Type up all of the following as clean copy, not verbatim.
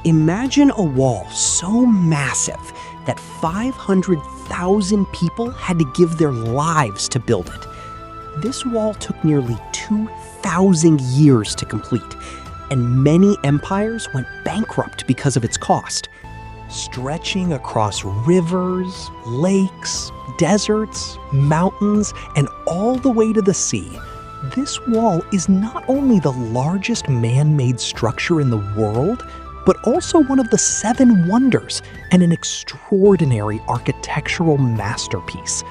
Imagine a wall so massive that 500,000 people had to give their lives to build it. This wall took nearly 2,000 years to complete, and many empires went bankrupt because of its cost. Stretching across rivers, lakes, deserts, mountains, and all the way to the sea, this wall is not only the largest man-made structure in the world, but also one of the 7 wonders and an extraordinary architectural masterpiece.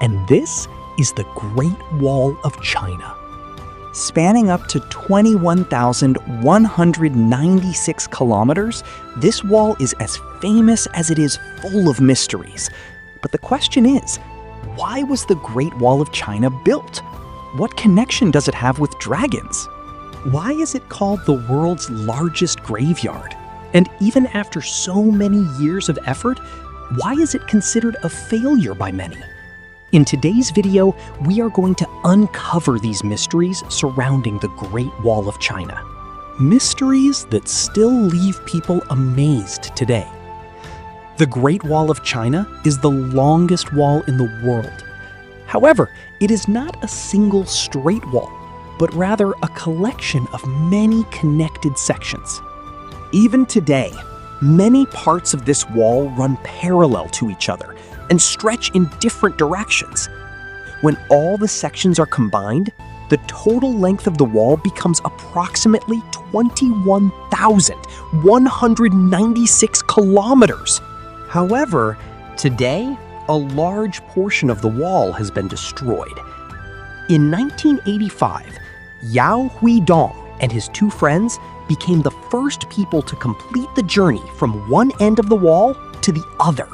And this is the Great Wall of China. Spanning up to 21,196 kilometers, this wall is as famous as it is full of mysteries. But the question is, why was the Great Wall of China built? What connection does it have with dragons? Why is it called the world's largest graveyard? And even after so many years of effort, why is it considered a failure by many? In today's video, we are going to uncover these mysteries surrounding the Great Wall of China. Mysteries that still leave people amazed today. The Great Wall of China is the longest wall in the world. However, it is not a single straight wall, but rather a collection of many connected sections. Even today, many parts of this wall run parallel to each other and stretch in different directions. When all the sections are combined, the total length of the wall becomes approximately 21,196 kilometers. However, today, a large portion of the wall has been destroyed. In 1985, Yao Huidong and his 2 friends became the first people to complete the journey from one end of the wall to the other.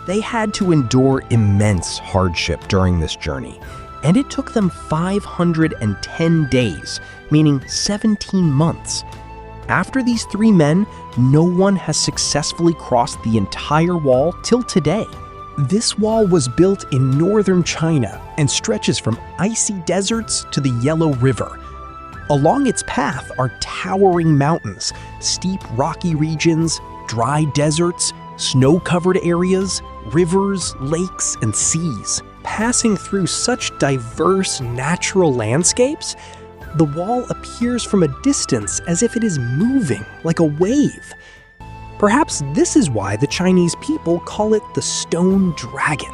They had to endure immense hardship during this journey, and it took them 510 days, meaning 17 months. After these 3 men, no one has successfully crossed the entire wall till today. This wall was built in northern China and stretches from icy deserts to the Yellow River. Along its path are towering mountains, steep rocky regions, dry deserts, snow-covered areas, rivers, lakes, and seas. Passing through such diverse natural landscapes, the wall appears from a distance as if it is moving like a wave. Perhaps this is why the Chinese people call it the Stone Dragon,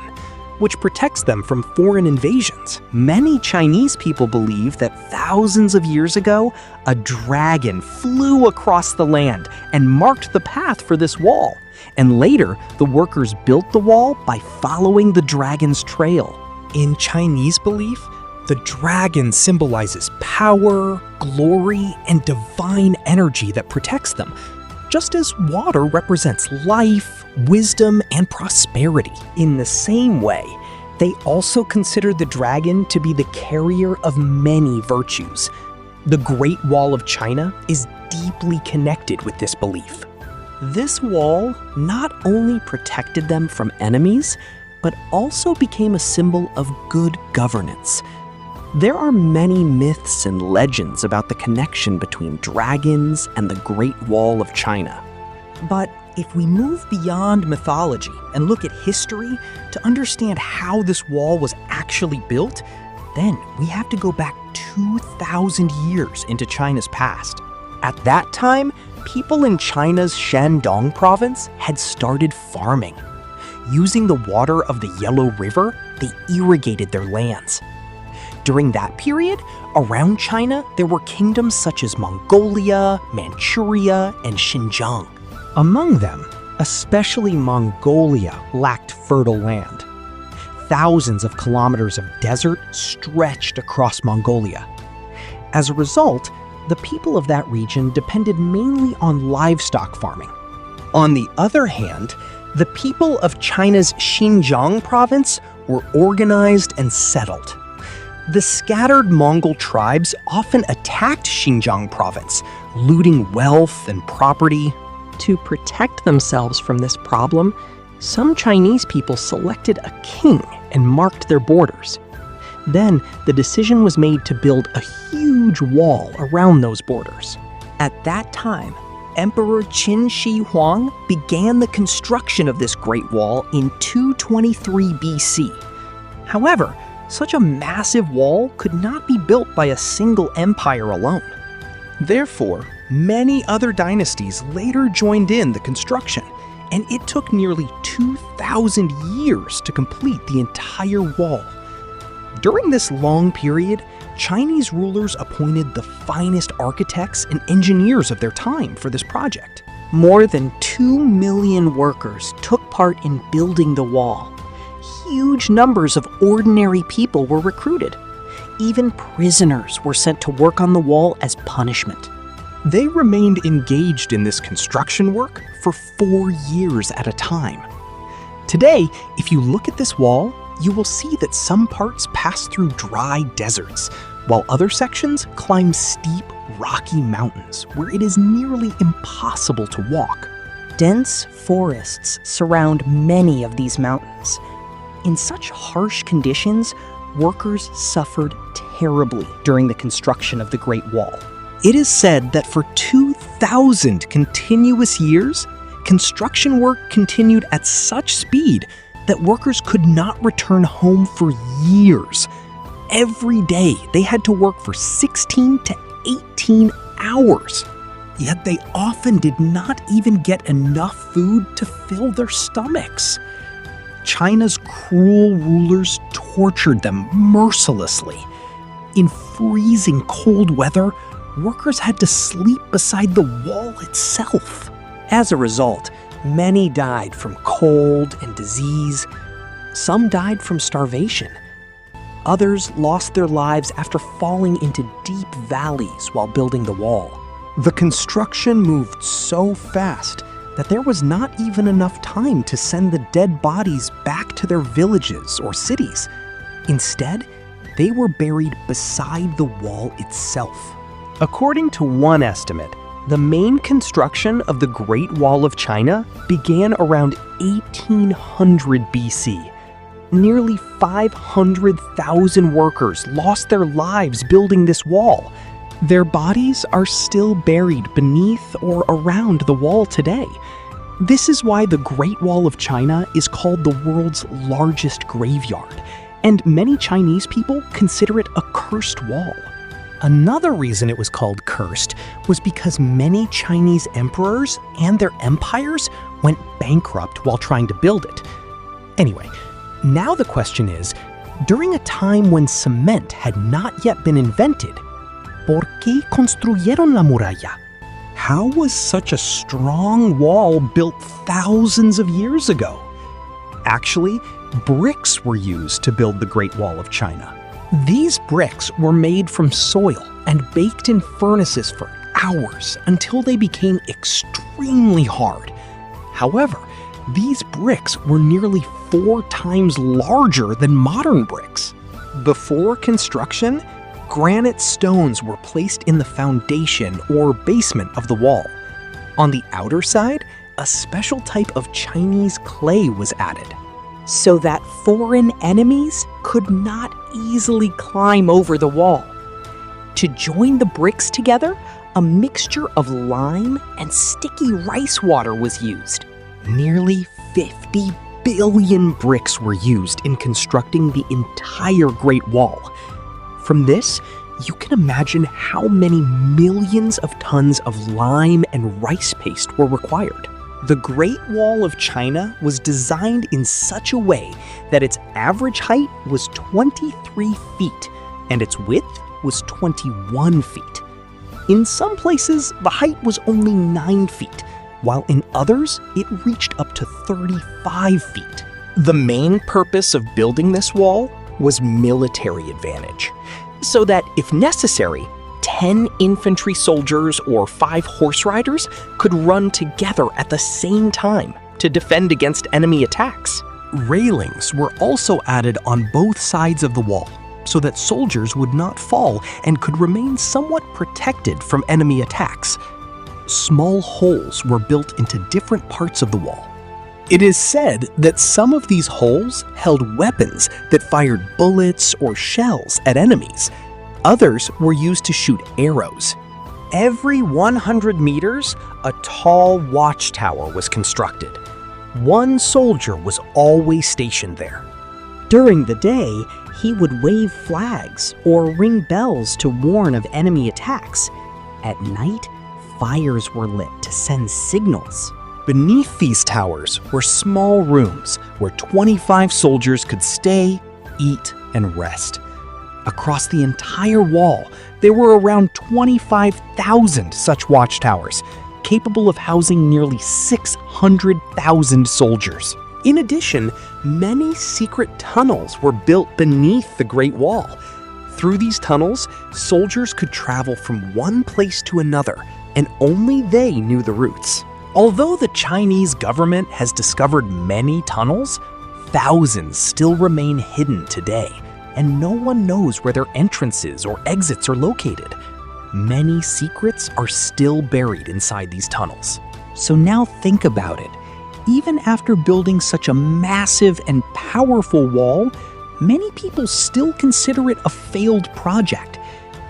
which protects them from foreign invasions. Many Chinese people believe that thousands of years ago, a dragon flew across the land and marked the path for this wall. And later, the workers built the wall by following the dragon's trail. In Chinese belief, the dragon symbolizes power, glory, and divine energy that protects them, just as water represents life, wisdom, and prosperity. In the same way, they also consider the dragon to be the carrier of many virtues. The Great Wall of China is deeply connected with this belief. This wall not only protected them from enemies, but also became a symbol of good governance. There are many myths and legends about the connection between dragons and the Great Wall of China. But if we move beyond mythology and look at history to understand how this wall was actually built, then we have to go back 2,000 years into China's past. At that time, people in China's Shandong province had started farming. Using the water of the Yellow River, they irrigated their lands. During that period, around China, there were kingdoms such as Mongolia, Manchuria, and Xinjiang. Among them, especially Mongolia lacked fertile land. Thousands of kilometers of desert stretched across Mongolia. As a result, the people of that region depended mainly on livestock farming. On the other hand, the people of China's Xinjiang province were organized and settled. The scattered Mongol tribes often attacked Xinjiang province, looting wealth and property. To protect themselves from this problem, some Chinese people selected a king and marked their borders. Then, the decision was made to build a huge wall around those borders. At that time, Emperor Qin Shi Huang began the construction of this Great Wall in 223 BC. However, such a massive wall could not be built by a single empire alone. Therefore, many other dynasties later joined in the construction, and it took nearly 2,000 years to complete the entire wall. During this long period, Chinese rulers appointed the finest architects and engineers of their time for this project. More than 2 million workers took part in building the wall. Huge numbers of ordinary people were recruited. Even prisoners were sent to work on the wall as punishment. They remained engaged in this construction work for 4 years at a time. Today, if you look at this wall, you will see that some parts pass through dry deserts, while other sections climb steep, rocky mountains where it is nearly impossible to walk. Dense forests surround many of these mountains. In such harsh conditions, workers suffered terribly during the construction of the Great Wall. It is said that for 2,000 continuous years, construction work continued at such speed that workers could not return home for years. Every day, they had to work for 16 to 18 hours. Yet they often did not even get enough food to fill their stomachs. China's cruel rulers tortured them mercilessly. In freezing cold weather, workers had to sleep beside the wall itself. As a result, many died from cold and disease. Some died from starvation. Others lost their lives after falling into deep valleys while building the wall. The construction moved so fast that there was not even enough time to send the dead bodies back to their villages or cities. Instead, they were buried beside the wall itself. According to one estimate, the main construction of the Great Wall of China began around 1800 BC. Nearly 500,000 workers lost their lives building this wall. Their bodies are still buried beneath or around the wall today. This is why the Great Wall of China is called the world's largest graveyard, and many Chinese people consider it a cursed wall. Another reason it was called cursed was because many Chinese emperors and their empires went bankrupt while trying to build it. Anyway, now the question is, during a time when cement had not yet been invented, ¿por qué construyeron la muralla? How was such a strong wall built thousands of years ago? Actually, bricks were used to build the Great Wall of China. These bricks were made from soil and baked in furnaces for hours until they became extremely hard. However, these bricks were nearly 4 times larger than modern bricks. Before construction, granite stones were placed in the foundation or basement of the wall. On the outer side, a special type of Chinese clay was added, so that foreign enemies could not easily climb over the wall. To join the bricks together, a mixture of lime and sticky rice water was used. Nearly 50 billion bricks were used in constructing the entire Great Wall. From this, you can imagine how many millions of tons of lime and rice paste were required. The Great Wall of China was designed in such a way that its average height was 23 feet and its width was 21 feet. In some places, the height was only 9 feet, while in others, it reached up to 35 feet. The main purpose of building this wall was military advantage, so that if necessary, 10 infantry soldiers or 5 horse riders could run together at the same time to defend against enemy attacks. Railings were also added on both sides of the wall so that soldiers would not fall and could remain somewhat protected from enemy attacks. Small holes were built into different parts of the wall. It is said that some of these holes held weapons that fired bullets or shells at enemies. Others were used to shoot arrows. Every 100 meters, a tall watchtower was constructed. One soldier was always stationed there. During the day, he would wave flags or ring bells to warn of enemy attacks. At night, fires were lit to send signals. Beneath these towers were small rooms where 25 soldiers could stay, eat, and rest. Across the entire wall, there were around 25,000 such watchtowers, capable of housing nearly 600,000 soldiers. In addition, many secret tunnels were built beneath the Great Wall. Through these tunnels, soldiers could travel from one place to another, and only they knew the routes. Although the Chinese government has discovered many tunnels, thousands still remain hidden today, and no one knows where their entrances or exits are located. Many secrets are still buried inside these tunnels. So now think about it. Even after building such a massive and powerful wall, many people still consider it a failed project.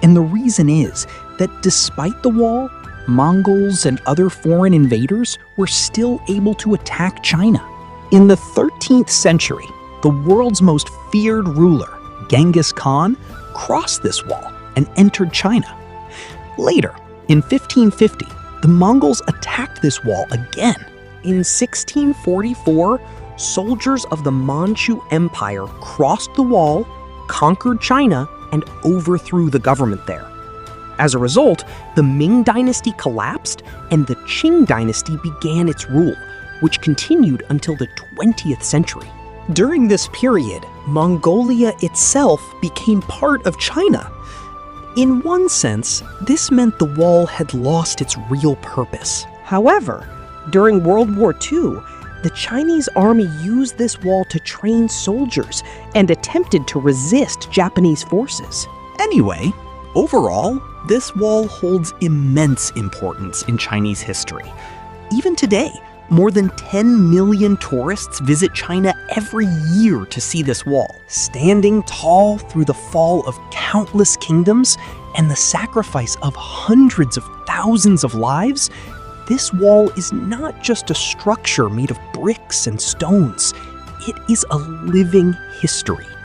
And the reason is that despite the wall, Mongols and other foreign invaders were still able to attack China. In the 13th century, the world's most feared ruler, Genghis Khan, crossed this wall and entered China. Later, in 1550, the Mongols attacked this wall again. In 1644, soldiers of the Manchu Empire crossed the wall, conquered China, and overthrew the government there. As a result, the Ming Dynasty collapsed and the Qing Dynasty began its rule, which continued until the 20th century. During this period, Mongolia itself became part of China. In one sense, this meant the wall had lost its real purpose. However, during World War II, the Chinese army used this wall to train soldiers and attempted to resist Japanese forces. Anyway, overall, this wall holds immense importance in Chinese history. Even today, more than 10 million tourists visit China every year to see this wall. Standing tall through the fall of countless kingdoms and the sacrifice of hundreds of thousands of lives, this wall is not just a structure made of bricks and stones. It is a living history.